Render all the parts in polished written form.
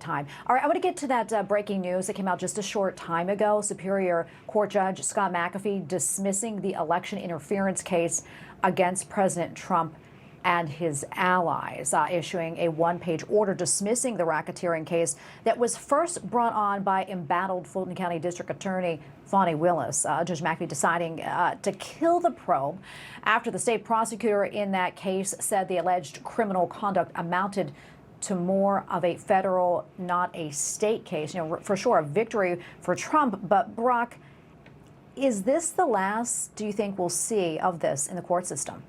lifetime. All right, I want to get to that breaking news that came out just a short time ago. Superior Court Judge Scott McAfee dismissing the election interference case against President Trump and his allies, issuing a one-page order dismissing the racketeering case that was first brought on by embattled Fulton County District Attorney Fani Willis. Judge McAfee deciding to kill the probe after the state prosecutor in that case said the alleged criminal conduct amounted to more of a federal, not a state case. You know, for sure, a victory for Trump. But Barak, is this the last, do you think, we'll see of this in the court system?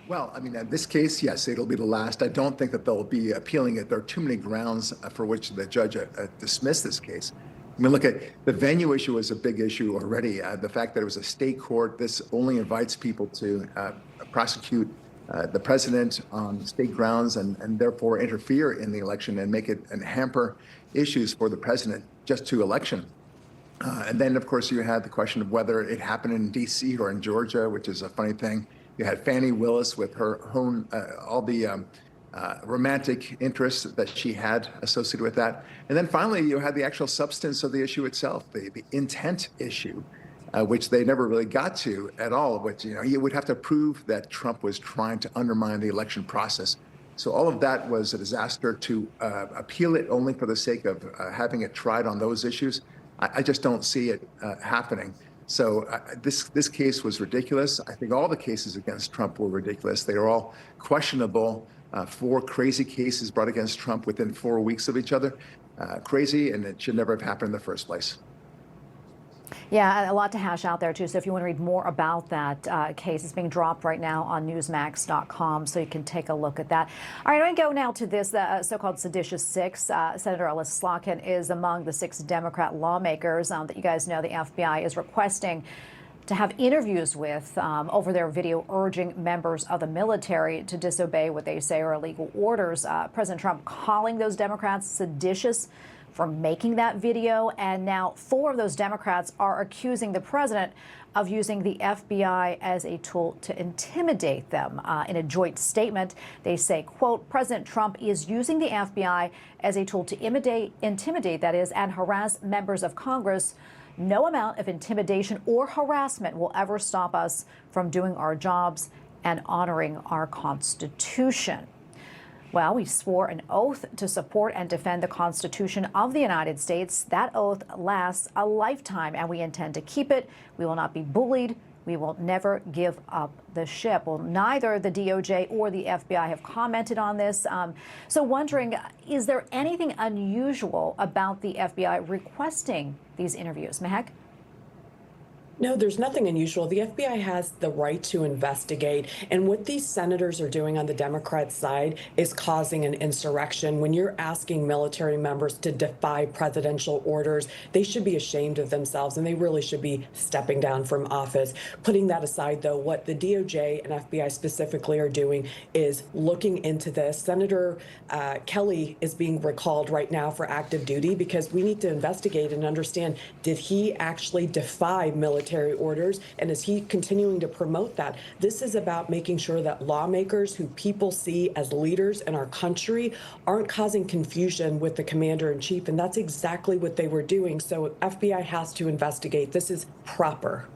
Well, I mean, in this case, yes, it'll be the last. I don't think that they'll be appealing it. There are too many grounds for which the judge dismissed this case. I mean, look, at the venue issue was a big issue already. The fact that it was a state court, this only invites people to prosecute the president on state grounds and therefore interfere in the election and make it and hamper issues for the president just to election. And then, of course, you had the question of whether it happened in D.C. or in Georgia, which is a funny thing. You had Fani Willis with her own, all the romantic interests that she had associated with that. And then finally, you had the actual substance of the issue itself, the intent issue, which they never really got to at all, which, you know, you would have to prove that Trump was trying to undermine the election process. So all of that was a disaster. To appeal it only for the sake of having it tried on those issues, I just don't see it happening. So this case was ridiculous. I think all the cases against Trump were ridiculous. They are all questionable. 4 crazy cases brought against Trump within 4 weeks of each other. Crazy, and it should never have happened in the first place. Yeah, a lot to hash out there, too. So if you want to read more about that case, it's being dropped right now on Newsmax.com, so you can take a look at that. All right, I'm going to go now to this so-called seditious six. Senator Alyssa Slotkin is among the 6 Democrat lawmakers that you guys know the FBI is requesting to have interviews with over their video urging members of the military to disobey what they say are illegal orders. President Trump calling those Democrats seditious for making that video, and now 4 of those Democrats are accusing the president of using the FBI as a tool to intimidate them. In a joint statement, they say, quote, President Trump is using the FBI as a tool to intimidate, that is, and harass members of Congress. No amount of intimidation or harassment will ever stop us from doing our jobs and honoring our Constitution. Well, we swore an oath to support and defend the Constitution of the United States. That oath lasts a lifetime, and we intend to keep it. We will not be bullied. We will never give up the ship. Well, neither the DOJ or the FBI have commented on this. So wondering, is there anything unusual about the FBI requesting these interviews? Mehek? No, there's nothing unusual. The FBI has the right to investigate. And what these senators are doing on the Democrat side is causing an insurrection. When you're asking military members to defy presidential orders, they should be ashamed of themselves, and they really should be stepping down from office. Putting that aside, though, what the DOJ and FBI specifically are doing is looking into this. Senator Kelly is being recalled right now for active duty because we need to investigate and understand, did he actually defy military orders, and is he continuing to promote that? This is about making sure that lawmakers who people see as leaders in our country aren't causing confusion with the commander-in-chief, and that's exactly what they were doing. So FBI has to investigate. This is proper.